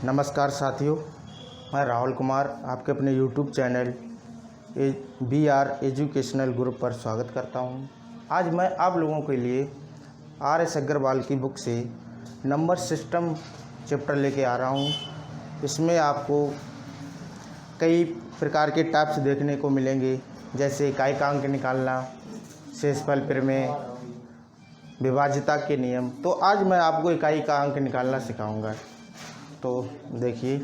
नमस्कार साथियों, मैं राहुल कुमार आपके अपने YouTube channel BR educational group पर स्वागत करता हूं। आज मैं आप लोगों के लिए RS अग्रवाल की बुक से नंबर सिस्टम चैप्टर लेके आ रहा हूं। इसमें आपको कई प्रकार के टाइप्स देखने को मिलेंगे, जैसे इकाई का अंक निकालना, शेषफल प्रमेय, विभाज्यता के नियम। तो आज मैं आपको इकाई का अंक निकालना सिखाऊंगा। तो देखिए,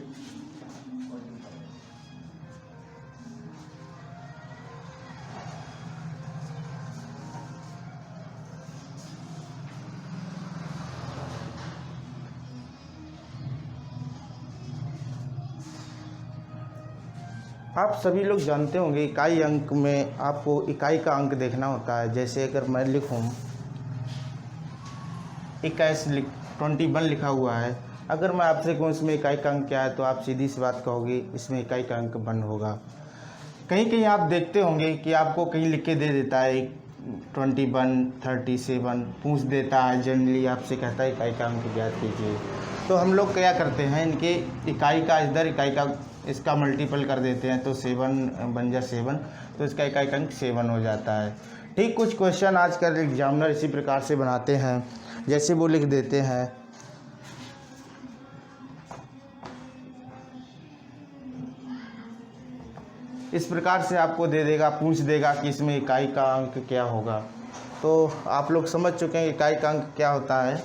आप सभी लोग जानते होंगे इकाई अंक में आपको इकाई का अंक देखना होता है। जैसे अगर मैं लिखूं 21 लिखा हुआ है, अगर मैं आपसे कहूँ इसमें इकाई का अंक क्या है, तो आप सीधी सी बात कहोगे इसमें इकाई का अंक 1 होगा। कहीं कहीं आप देखते होंगे कि आपको कहीं लिख के दे देता है 21, 37 पूछ देता है, जनरली आपसे कहता है इकाई का अंक ज्ञात कीजिए। तो हम लोग क्या करते हैं, इनके इकाई का इधर इकाई का इसका मल्टीपल कर देते हैं, तो 7 बन जा 7, तो इसका इकाई का अंक 7 हो जाता है। ठीक कुछ क्वेश्चन आजकल एग्जामिनर इसी प्रकार से बनाते हैं। जैसे वो लिख देते हैं इस प्रकार से, आपको दे देगा, पूछ देगा कि इसमें इकाई का अंक क्या होगा। तो आप लोग समझ चुके हैं इकाई का अंक क्या होता है।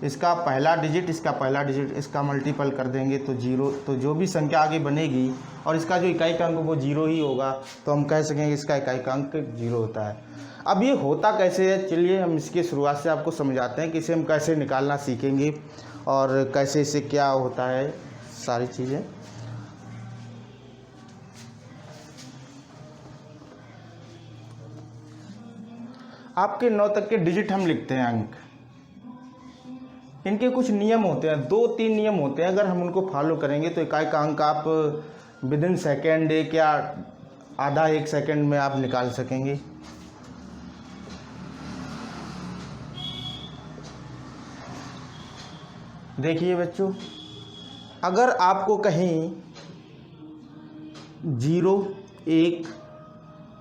इसका पहला डिजिट, इसका पहला डिजिट, इसका मल्टीपल कर देंगे तो 0, तो जो भी संख्या आगे बनेगी और इसका जो इकाई का अंक वो 0 ही होगा, तो हम कह सकेंगे इसका इकाई का अंक 0 होता है। अब ये होता कैसे है, चलिए हम इसकी शुरुआत से आपको समझाते हैं कि इसे हम कैसे निकालना सीखेंगे और कैसे इसे क्या होता है सारी चीज़ें। आपके 9 तक के डिजिट हम लिखते हैं अंक। इनके कुछ नियम होते हैं, 2-3 नियम होते हैं। अगर हम उनको फॉलो करेंगे तो इकाई का अंक आप विदिन सेकेंड एक या आधा 1 सेकेंड में आप निकाल सकेंगे। देखिए बच्चों, अगर आपको कहीं 0, 1,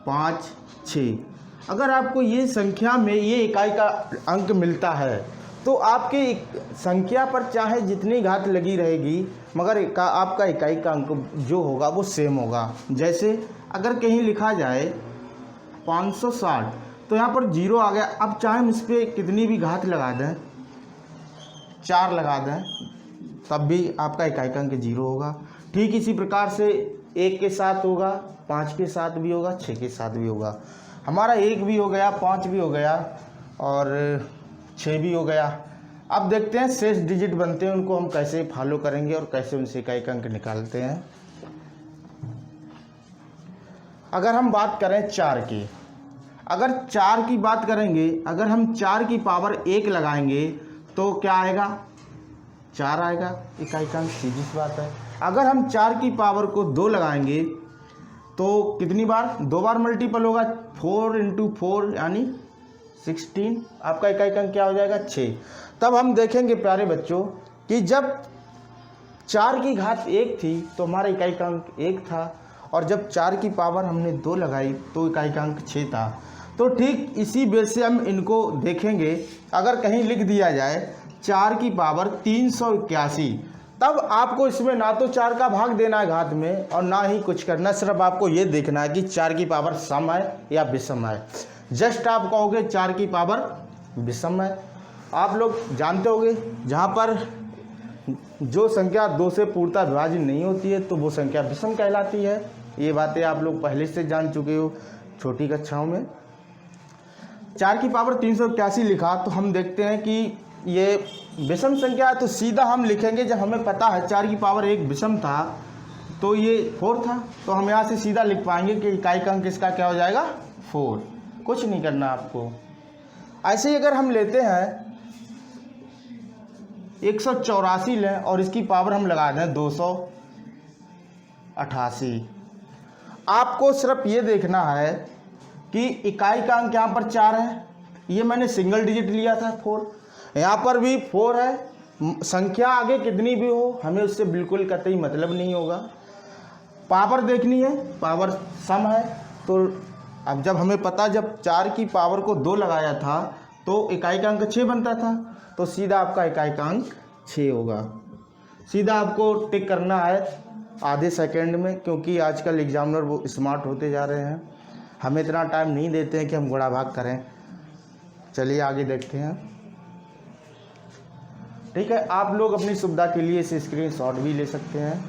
5, 6 अगर आपको ये संख्या में ये इकाई का अंक मिलता है, तो आपके संख्या पर चाहे जितनी घात लगी रहेगी, मगर आपका इकाई का अंक जो होगा वो सेम होगा। जैसे अगर कहीं लिखा जाए 560, तो यहाँ पर 0 आ गया। अब चाहे हम इस पर कितनी भी घात लगा दें, 4 लगा दें, तब भी आपका इकाई का अंक 0 होगा। ठीक इसी प्रकार से 1 के साथ होगा, 5 के साथ भी होगा, 6 के साथ भी होगा। हमारा 1 भी हो गया, 5 भी हो गया और 6 भी हो गया। अब देखते हैं शेष डिजिट बनते हैं, उनको हम कैसे फॉलो करेंगे और कैसे उनसे इकाई का अंक निकालते हैं। अगर हम बात करें 4 की, अगर 4 की बात करेंगे, अगर हम 4 की पावर 1 लगाएंगे तो क्या आएगा, 4 आएगा इकाई का अंक, सीधी सी बात है। अगर हम 4 की पावर को 2 लगाएंगे तो कितनी बार, 2 बार मल्टीपल होगा, 4 × 4 यानी 16, आपका इकाई का अंक क्या हो जाएगा, 6। तब हम देखेंगे प्यारे बच्चों कि जब 4 की घात 1 थी तो हमारा इकाई का अंक 1 था, और जब 4 की पावर हमने 2 लगाई तो इकाई का अंक 6 था। तो ठीक इसी बेस से हम इनको देखेंगे। अगर कहीं लिख दिया जाए 4 की पावर 381, तब आपको इसमें ना तो 4 का भाग देना है घात में और ना ही कुछ करना, सिर्फ आपको ये देखना है कि 4 की पावर सम है या विषम है। जस्ट आप कहोगे 4 की पावर विषम है। आप लोग जानते होंगे जहाँ पर जो संख्या 2 से पूर्णतः विभाजित नहीं होती है तो वो संख्या विषम कहलाती है। ये बातें आप लोग पहले से जान चुके हो छोटी कक्षाओं में। 4 की पावर 381 लिखा तो हम देखते हैं कि ये विषम संख्या है, तो सीधा हम लिखेंगे, जब हमें पता है 4 की पावर 1 विषम था तो ये 4 था, तो हम यहाँ से सीधा लिख पाएंगे कि इकाई का अंक इसका क्या हो जाएगा, 4। कुछ नहीं करना आपको। ऐसे ही अगर हम लेते हैं 184 लें और इसकी पावर हम लगा दें 288, आपको सिर्फ ये देखना है कि इकाई का अंक यहाँ पर 4 है, ये मैंने सिंगल डिजिट लिया था 4, यहाँ पर भी 4 है, संख्या आगे कितनी भी हो हमें उससे बिल्कुल कतई मतलब नहीं होगा। पावर देखनी है, पावर सम है। तो अब जब हमें पता, जब 4 की पावर को 2 लगाया था तो इकाई का अंक 6 बनता था, तो सीधा आपका इकाई का अंक 6 होगा। सीधा आपको टिक करना है आधे सेकंड में, क्योंकि आजकल एग्जामिनर वो स्मार्ट होते जा रहे हैं, हमें इतना टाइम नहीं देते हैं कि हम गुणा भाग करें। चलिए आगे देखते हैं। ठीक है, आप लोग अपनी सुविधा के लिए इसे स्क्रीनशॉट भी ले सकते हैं।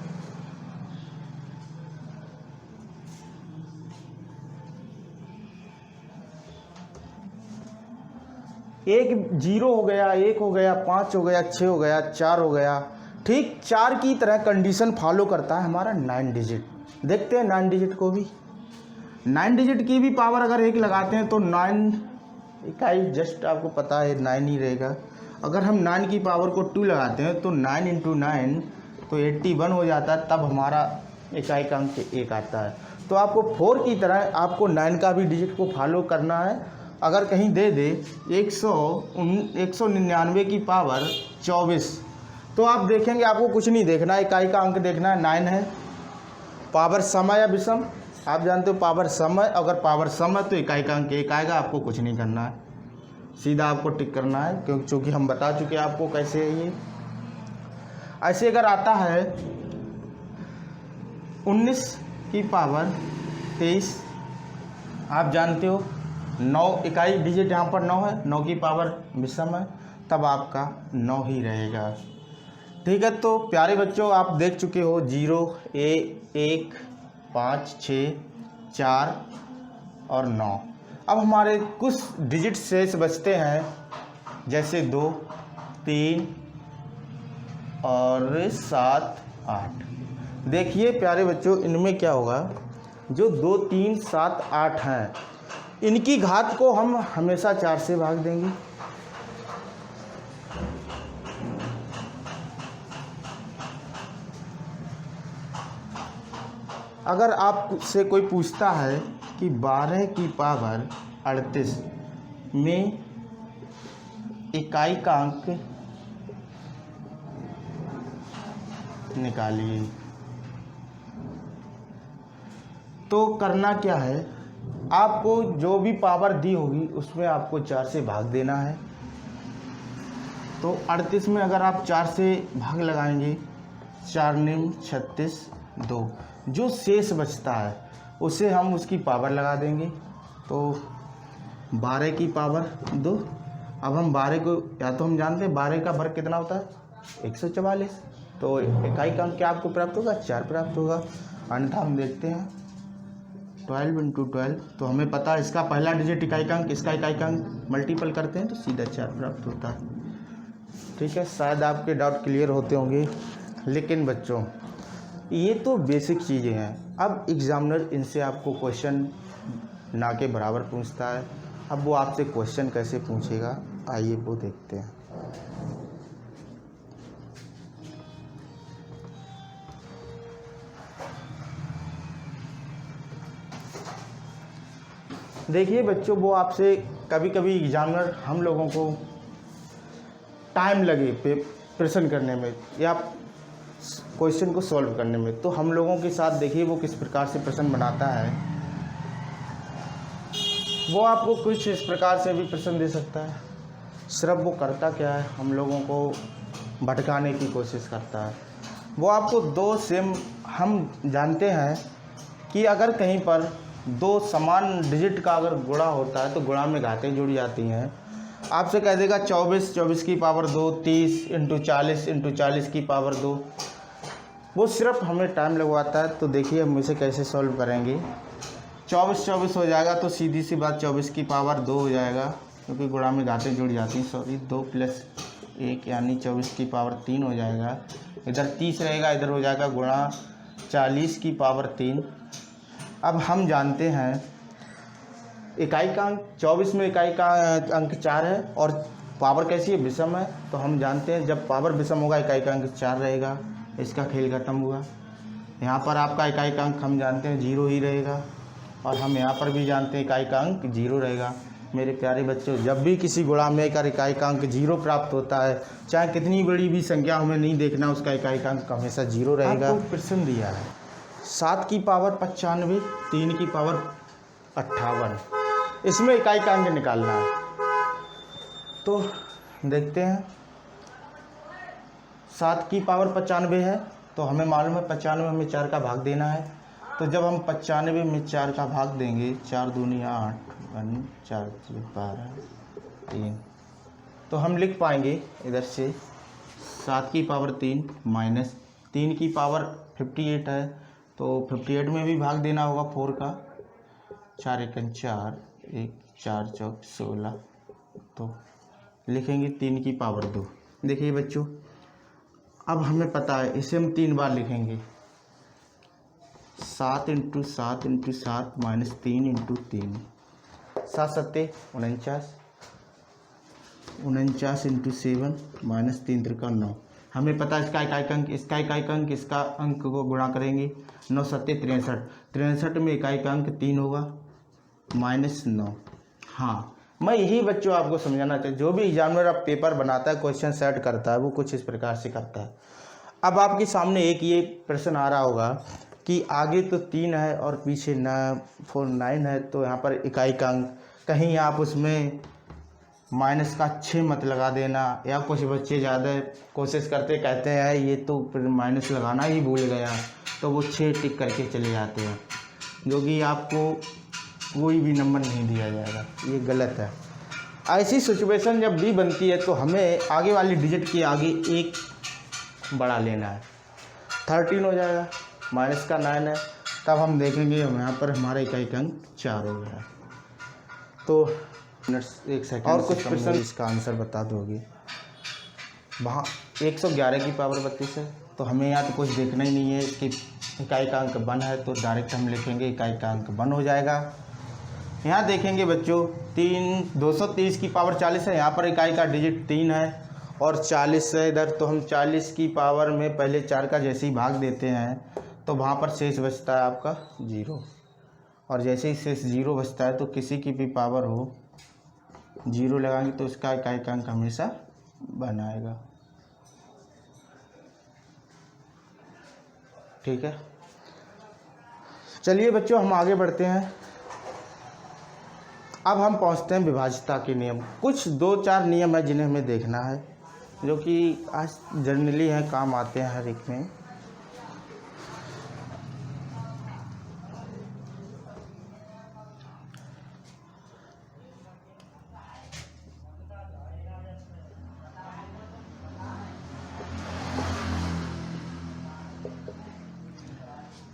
एक 0 हो गया, 1 हो गया, 5 हो गया, 6 हो गया, 4 हो गया। ठीक 4 की तरह कंडीशन फॉलो करता है हमारा 9 डिजिट। देखते हैं 9 डिजिट को भी। 9 डिजिट की भी पावर अगर 1 लगाते हैं तो 9 इकाई जस्ट आपको पता है 9 ही रहेगा। अगर हम 9 की पावर को 2 लगाते हैं तो 9 × 9 तो 81 हो जाता है, तब हमारा इकाई का अंक 1 आता है। तो आपको 4 की तरह आपको 9 का भी डिजिट को फॉलो करना है। अगर कहीं दे दे 199 की पावर 24, तो आप देखेंगे आपको कुछ नहीं देखना, इकाई का अंक देखना है 9 है। पावर सम है या विषम, आप जानते हो पावर सम है। अगर पावर सम है तो इकाई का अंक 1 आएगा, आपको कुछ नहीं करना है, सीधा आपको टिक करना है, क्योंकि हम बता चुके हैं आपको कैसे है ये। ऐसे अगर आता है 19 की पावर 23, आप जानते हो 9 इकाई डिजिट यहाँ पर 9 है, 9 की पावर विषम है, तब आपका 9 ही रहेगा। ठीक है, तो प्यारे बच्चों आप देख चुके हो 0, 1, 5, 6, 4 और 9। अब हमारे कुछ डिजिट शेष बचते हैं, जैसे 2, 3 और 7, 8। देखिए प्यारे बच्चों, इनमें क्या होगा, जो 2, 3, 7, 8 हैं, इनकी घात को हम हमेशा 4 से भाग देंगे। अगर आपसे कोई पूछता है कि 12 की पावर 38 में इकाई का अंक निकालिए, तो करना क्या है, आपको जो भी पावर दी होगी उसमें आपको 4 से भाग देना है। तो 38 में अगर आप 4 से भाग लगाएंगे, 4 निम 36, 2, जो शेष बचता है उसे हम उसकी पावर लगा देंगे। तो 12 की पावर 2। अब हम 12 को, या तो हम जानते हैं 12 का वर्ग कितना होता है 144, तो इकाई का अंक क्या आपको प्राप्त होगा, 4 प्राप्त होगा। अन्यथा हम देखते हैं 12 × 12, तो हमें पता है इसका पहला डिजिट इकाई का अंक, इसका इकाई का अंक मल्टीपल करते हैं तो सीधा 4 प्राप्त होता है। ठीक है, शायद आपके डाउट क्लियर होते होंगे। लेकिन बच्चों ये तो बेसिक चीज़ें हैं। अब एग्जामिनर इनसे आपको क्वेश्चन ना के बराबर पूछता है। अब वो आपसे क्वेश्चन कैसे पूछेगा, आइए वो देखते हैं। देखिए बच्चों, वो आपसे कभी कभी एग्जामिनर हम लोगों को टाइम लगे प्रश्न करने में या क्वेश्चन को सॉल्व करने में, तो हम लोगों के साथ देखिए वो किस प्रकार से प्रश्न बनाता है। वो आपको कुछ इस प्रकार से भी प्रश्न दे सकता है। सिर्फ वो करता क्या है, हम लोगों को भटकाने की कोशिश करता है। वो आपको 2 सेम, हम जानते हैं कि अगर कहीं पर 2 समान डिजिट का अगर गुणा होता है तो गुणा में घातें जुड़ जाती हैं। आपसे कह देगा 24 की पावर 2, 30 × 40 × 40 की पावर 2। वो सिर्फ हमें टाइम लगवाता है। तो देखिए हम इसे कैसे सॉल्व करेंगे। 24 हो जाएगा तो सीधी सी बात 24 की पावर 2 हो जाएगा, क्योंकि गुणा में घातें जुड़ जाती हैं। 2 + 1 यानी 24 की पावर 3 हो जाएगा। इधर 30 रहेगा, इधर हो जाएगा गुणा 40 की पावर 3। अब हम जानते हैं इकाई का अंक 24 में इकाई का अंक 4 है और पावर कैसी है, विषम है। तो हम जानते हैं जब पावर विषम होगा इकाई का अंक 4 रहेगा। इसका खेल खत्म हुआ। यहाँ पर आपका इकाई का अंक हम जानते हैं 0 ही रहेगा, और हम यहाँ पर भी जानते हैं इकाई का अंक 0 रहेगा। मेरे प्यारे बच्चों, जब भी किसी गुणामेय का इकाइकांक 0 प्राप्त होता है, चाहे कितनी बड़ी भी संख्या हमें नहीं देखना, उसका इकाइकांक हमेशा 0 रहेगा। आपको प्रश्न दिया है 7 की पावर 95, 3 की पावर 58, इसमें इकाइकांक निकालना है। तो देखते हैं, 7 की पावर 95 है, तो हमें मालूम है 95 में 4 का भाग देना है। तो जब हम 95 में 4 का भाग देंगे, 4 दूनी 8, 1 4 12 3, तो हम लिख पाएंगे इधर से 7 की पावर 3 माइनस 3 की पावर 58 है, तो 58 में भी भाग देना होगा 4 का, 4 एकम 4, 1 4 चौक 16, तो लिखेंगे 3 की पावर 2। देखिए बच्चों, अब हमें पता है, इसे हम 3 बार लिखेंगे, 7 × 7 × 7 माइनस 3 × 3, 7 7 49, 49 × 7 माइनस 3 3 9। हमें पता है इसका इकाइकांक इसका अंक को गुणा करेंगे, 9 7 63, 63 में इकाइकांक 3 होगा, माइनस 9। हाँ, मैं यही बच्चों आपको समझाना चाहिए, जो भी एग्जामिनर अब पेपर बनाता है, क्वेश्चन सेट करता है, वो कुछ इस प्रकार से करता है। अब आपके सामने एक ये प्रश्न आ रहा होगा कि आगे तो 3 है और पीछे 9 है, तो यहाँ पर इकाइकांक कहीं आप उसमें माइनस का 6 मत लगा देना, या कुछ बच्चे ज़्यादा कोशिश करते कहते हैं ये तो माइनस लगाना ही भूल गया, तो वो 6 टिक करके चले जाते हैं, जो कि आपको कोई भी नंबर नहीं दिया जाएगा, ये गलत है। ऐसी सिचुएशन जब भी बनती है तो हमें आगे वाली डिजिट के आगे 1 बढ़ा लेना है, 13 हो जाएगा, माइनस का 9 है, तब हम देखेंगे हम यहाँ पर हमारा इकाइकांक 4 हो गया। तो 1 सेकंड और कुछ प्रश्न इसका आंसर बता दोगे। वहाँ 111 की पावर 32 है, तो हमें यहाँ तो कुछ देखना ही नहीं है, इसकी इकाइकांक 1 है, तो डायरेक्ट हम लिखेंगे इकाइकांक 1 हो जाएगा। यहाँ देखेंगे बच्चों 230 की पावर 40 है, यहाँ पर इकाई का डिजिट 3 है और 40 है इधर, तो हम 40 की पावर में पहले 4 का जैसे ही भाग देते हैं तो वहाँ पर शेष बचता है आपका 0, और जैसे ही शेष 0 बचता है तो किसी की भी पावर हो 0 लगाएंगे तो इसका इकाइकांक हमेशा 1 आएगा। ठीक है, चलिए बच्चों हम आगे बढ़ते हैं। अब हम पहुंचते हैं विभाज्यता के नियम। कुछ 2-4 नियम है जिन्हें हमें देखना है, जो कि आज जनरली हैं, काम आते हैं हर एक में।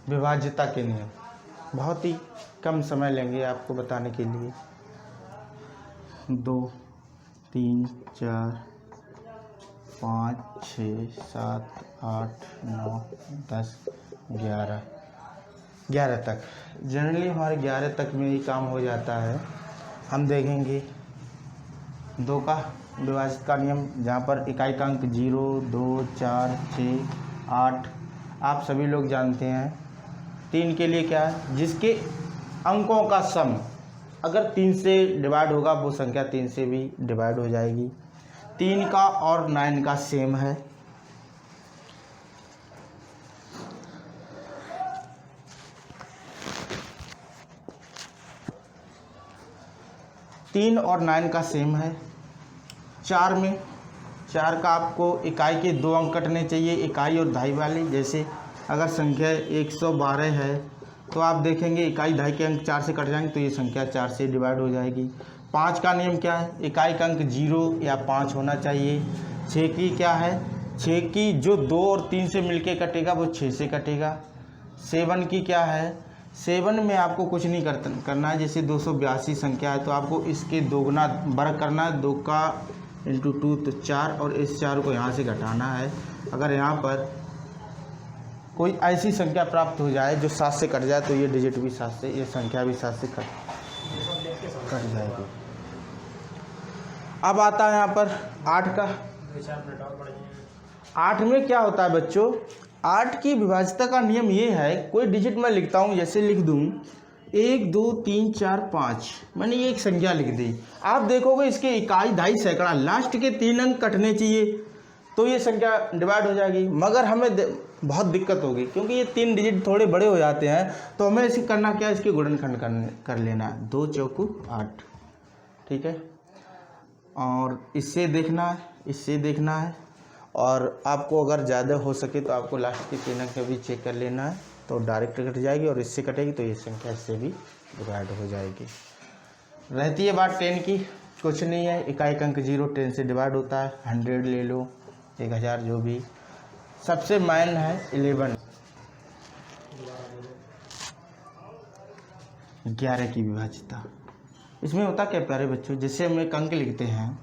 विभाज्यता के नियम बहुत ही कम समय लेंगे आपको बताने के लिए। 2 3 4 5 6 7 8 9 10 11 तक, जनरली हमारे 11 तक में ही काम हो जाता है। हम देखेंगे 2 का विभाज्यता का नियम, जहाँ पर इकाइकांक 0 2 4 6 8 आप सभी लोग जानते हैं। 3 के लिए क्या है, जिसके अंकों का सम अगर 3 से डिवाइड होगा वो संख्या 3 से भी डिवाइड हो जाएगी। 3 का और 9 का सेम है। तीन और 9 का सेम है। 4 में 4 का आपको इकाई के 2 अंक कटने चाहिए, इकाई और दहाई वाले। जैसे अगर संख्या 112 है तो आप देखेंगे इकाई दहाई के अंक 4 से कट जाएंगे तो ये संख्या 4 से डिवाइड हो जाएगी। 5 का नियम क्या है, इकाई का अंक 0 या 5 होना चाहिए। 6 की क्या है, 6 की जो 2 और 3 से मिलके कटेगा वो 6 से कटेगा। 7 की क्या है, 7 में आपको कुछ नहीं करना है। जैसे 282 संख्या है तो आपको इसके दोगुना वर्ग करना है, 2 का इंटू 2 तो 4, और इस 4 को यहाँ से घटाना है। अगर यहाँ पर कोई ऐसी संख्या प्राप्त हो जाए जो 7 से कट जाए तो ये डिजिट भी 7 से, ये संख्या भी 7 से कट जाएगी। अब आता है यहाँ पर 8 का। 8 में क्या होता है बच्चों, 8 की विभाज्यता का नियम ये है, कोई डिजिट मैं लिखता हूँ, जैसे लिख दूँ 1 2 3 4 5, मैंने ये एक संख्या लिख दी। आप देखोगे इसके इकाई दहाई सैकड़ा, लास्ट के 3 अंक कटने चाहिए तो ये संख्या डिवाइड हो जाएगी, मगर हमें बहुत दिक्कत होगी क्योंकि ये 3 डिजिट थोड़े बड़े हो जाते हैं। तो हमें इसे करना क्या है, इसके गुणनखंड कर लेना है। 2 चौकू 8, ठीक है। और इससे देखना है, इससे देखना है, और आपको अगर ज़्यादा हो सके तो आपको लास्ट के 3 अंक भी चेक कर लेना है, तो डायरेक्ट कट जाएगी और इससे कटेगी तो ये संख्या इससे भी डिवाइड हो जाएगी। रहती है बात 10 की, कुछ नहीं है, इकाई अंक 0 10 से डिवाइड होता है। 100 ले लो, 1000, जो भी। सबसे मेन है 11, 11 की विभाज्यता। इसमें होता क्या प्यारे बच्चों, जैसे हम एक अंक लिखते हैं,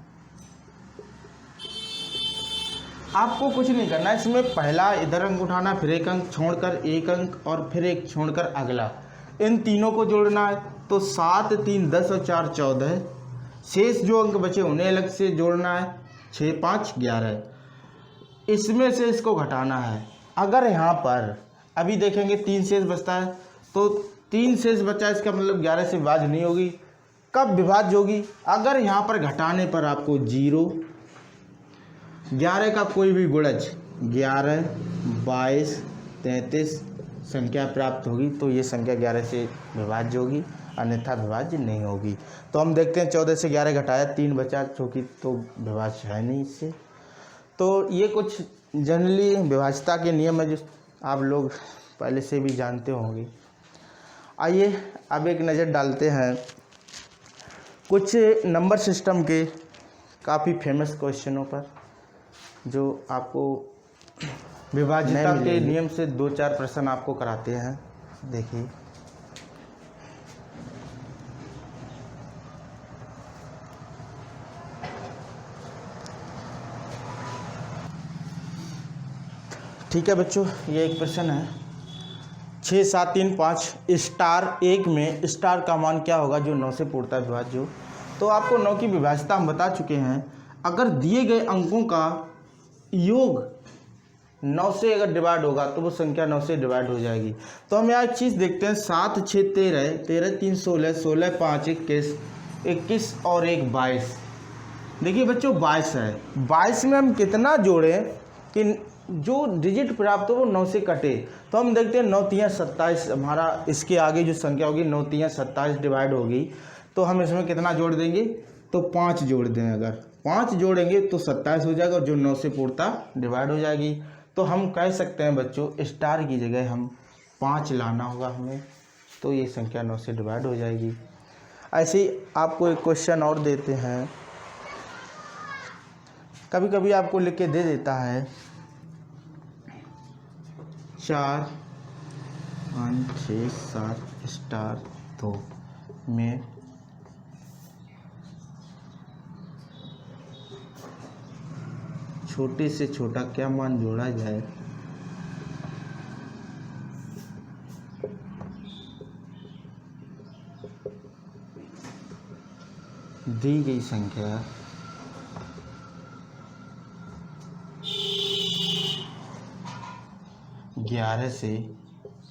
आपको कुछ नहीं करना, इसमें पहला इधर अंक उठाना, फिर एक अंक छोड़कर एक अंक और फिर एक छोड़कर अगला, इन तीनों को जोड़ना है। तो 7 3 10 और 4 14, शेष जो अंक बचे उन्हें अलग से जोड़ना है। 6 5 11, इसमें से इसको घटाना है। अगर यहाँ पर अभी देखेंगे 3 शेष बचता है, तो 3 शेष बचा, इसका मतलब 11 से विभाज्य नहीं होगी। कब विभाज्य होगी, अगर यहाँ पर घटाने पर आपको 0, 11 का कोई भी गुणज 11 22 33 संख्या प्राप्त होगी तो ये संख्या 11 से विभाज्य होगी, अन्यथा विभाज्य नहीं होगी। तो हम देखते हैं 14 से 11 घटाया, 3 बचा, चूँकि तो विभाज्य है नहीं इससे। तो ये कुछ जनरली विभाज्यता के नियम है जो आप लोग पहले से भी जानते होंगे। आइए अब एक नज़र डालते हैं कुछ नंबर सिस्टम के काफ़ी फेमस क्वेश्चनों पर, जो आपको विभाज्यता के नियम से 2-4 प्रश्न आपको कराते हैं। देखिए, ठीक है बच्चों, ये एक प्रश्न है। 6 7 3 5 स्टार 1 में स्टार का मान क्या होगा जो 9 से पूर्णतः विभाज्य हो। तो आपको 9 की विभाज्यता हम बता चुके हैं। अगर दिए गए अंकों का योग 9 से अगर डिवाइड होगा तो वो संख्या 9 से डिवाइड हो जाएगी। तो हम यहाँ एक चीज़ देखते हैं, 7 6 13, 13 3 16, 16 5 21, 21 और 1 22। देखिए बच्चों 22 है, 22 में हम कितना जोड़ें कि जो डिजिट प्राप्त हो वो 9 से कटे। तो हम देखते हैं 9 3 27, हमारा इसके आगे जो संख्या होगी 9 3 27 डिवाइड होगी, तो हम इसमें कितना जोड़ देंगे, तो 5 जोड़ दें। अगर 5 जोड़ेंगे तो 27 हो जाएगा, और जो 9 से पूर्णतः डिवाइड हो जाएगी। तो हम कह सकते हैं बच्चों स्टार की जगह हम 5 लाना होगा हमें, तो ये संख्या 9 से डिवाइड हो जाएगी। ऐसे ही आपको एक क्वेश्चन और देते हैं, कभी कभी आपको लिख के दे देता है 4 5 6 7 स्टार 2 में छोटे से छोटा क्या मान जोड़ा जाए। दी गई संख्या ग्यारह से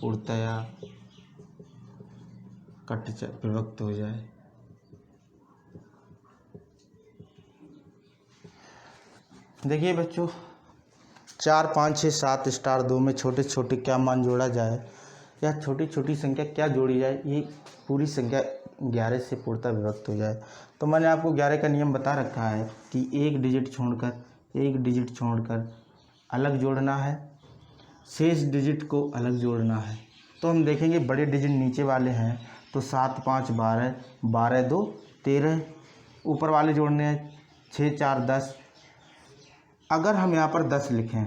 पूर्णतया विभक्त हो जाए। देखिए बच्चों 4 5 6 7 स्टार 2 में छोटे छोटे क्या मान जोड़ा जाए या छोटी छोटी संख्या क्या जोड़ी जाए, ये पूरी संख्या 11 से पूर्णतः विभक्त हो जाए। तो मैंने आपको 11 का नियम बता रखा है कि एक डिजिट छोड़कर अलग जोड़ना है, शेष डिजिट को अलग जोड़ना है। तो हम देखेंगे बड़े डिजिट नीचे वाले हैं, तो 7 5 12, 12 2 13, ऊपर वाले जोड़ने हैं 6 4 10। अगर हम यहाँ पर 10 लिखें,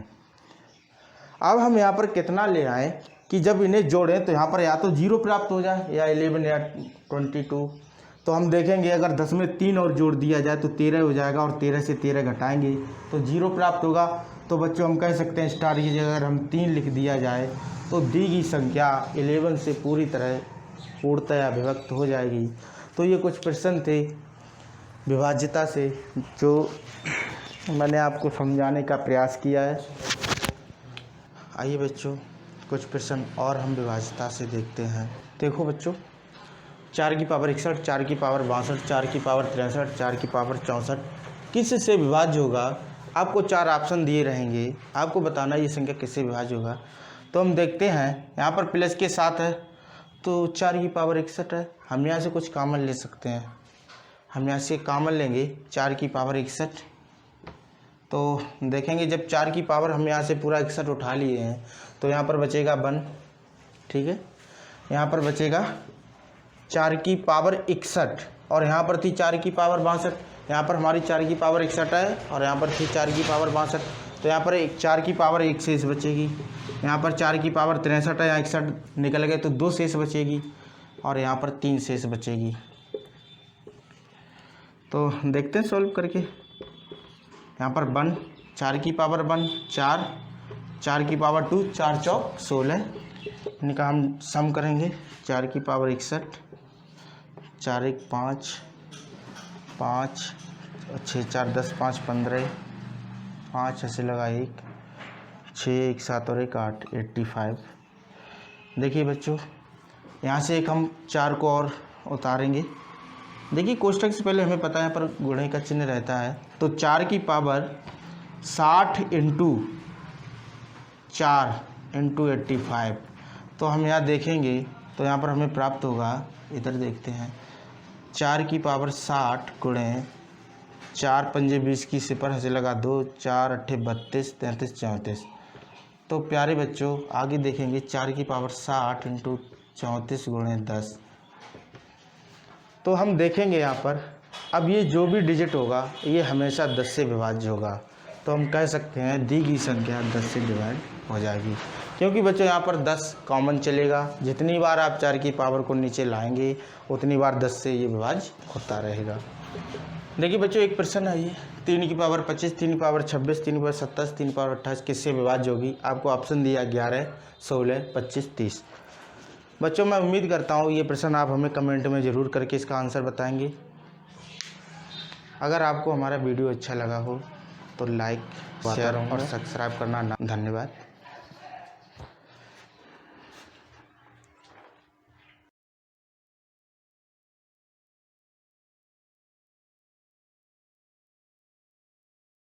अब हम यहाँ पर कितना ले आएँ कि जब इन्हें जोड़ें तो यहाँ पर या तो 0 प्राप्त हो जाए या 11 या 22। तो हम देखेंगे अगर 10 में 3 और जोड़ दिया जाए तो 13 हो जाएगा, और 13 से 13 घटाएंगे तो 0 प्राप्त होगा। तो बच्चों हम कह सकते हैं स्टार की जगह अगर हम 3 लिख दिया जाए तो दी गई संख्या 11 से पूरी तरह पूर्णतया विभक्त हो जाएगी। तो ये कुछ प्रश्न थे विभाज्यता से जो मैंने आपको समझाने का प्रयास किया है। आइए बच्चों कुछ प्रश्न और हम विभाज्यता से देखते हैं। देखो बच्चों 4 की पावर 61, 4 की पावर 62, 4 की पावर 63, 4 की पावर 64 किस से विभाज्य होगा। आपको 4 ऑप्शन दिए रहेंगे, आपको बताना ये संख्या किससे विभाज्य होगा। तो हम देखते हैं यहाँ पर प्लस के साथ है तो 4 की पावर 61 है। हम यहाँ से कुछ कॉमन ले सकते हैं, हम यहाँ से कॉमन लेंगे 4 की पावर 61। तो देखेंगे जब 4 की पावर हम यहाँ से पूरा 61 उठा लिए हैं तो यहाँ पर बचेगा 1, ठीक है। यहाँ पर बचेगा 4 की पावर 61 और यहाँ पर थी 4 की पावर 62। यहाँ पर हमारी 4 की पावर 61 है और यहाँ पर थी 4 की पावर 62। तो यहाँ पर 4 की पावर 1 शेष बचेगी। यहाँ पर 4 की पावर 63 है, यहाँ 61 निकल गए तो 2 शेष बचेगी और यहाँ पर 3 शेष बचेगी। तो देखते हैं सॉल्व करके। यहाँ पर 1, 4 की पावर 1 4, 4 की पावर 2, 4 चौक 16। इनका हम सम करेंगे। 4 की पावर 61, 4 1 5, 5 6 4 10 5 15, 5 ऐसे लगा 1, 6 1 7 और 1 8, 85। देखिए बच्चों यहाँ से एक हम 4 को और उतारेंगे। देखिए कोष्ठक से पहले हमें पता है यहाँ पर गुणे का चिन्ह रहता है। तो 4 की पावर 60 इंटू 4 इंटू 85। तो हम यहाँ देखेंगे तो यहाँ पर हमें प्राप्त होगा, इधर देखते हैं 4 की पावर 60 गुणे 4 पंजे 20 की सिपर हंसे लगा 2, 4 अट्ठे 32, 33 34। तो प्यारे बच्चों आगे देखेंगे 4 की पावर 60 इंटू 34 गुणे 10। तो हम देखेंगे यहाँ पर अब ये जो भी डिजिट होगा ये हमेशा 10 से विभाज्य होगा। तो हम कह सकते हैं दी गई संख्या 10 से डिवाइड हो जाएगी, क्योंकि बच्चों यहाँ पर 10 कॉमन चलेगा। जितनी बार आप 4 की पावर को नीचे लाएंगे उतनी बार 10 से ये विभाज्य होता रहेगा। देखिए बच्चों एक प्रश्न है ये 3 की पावर 25, 3 की पावर 26, 3 की पावर 27, 3 की पावर 28 किससे विभाज्य होगी। आपको ऑप्शन दिया 11, 16, 25, 30। बच्चों मैं उम्मीद करता हूँ ये प्रश्न आप हमें कमेंट में ज़रूर करके इसका आंसर बताएंगे। अगर आपको हमारा वीडियो अच्छा लगा हो तो लाइक, शेयर और सब्सक्राइब करना ना। धन्यवाद।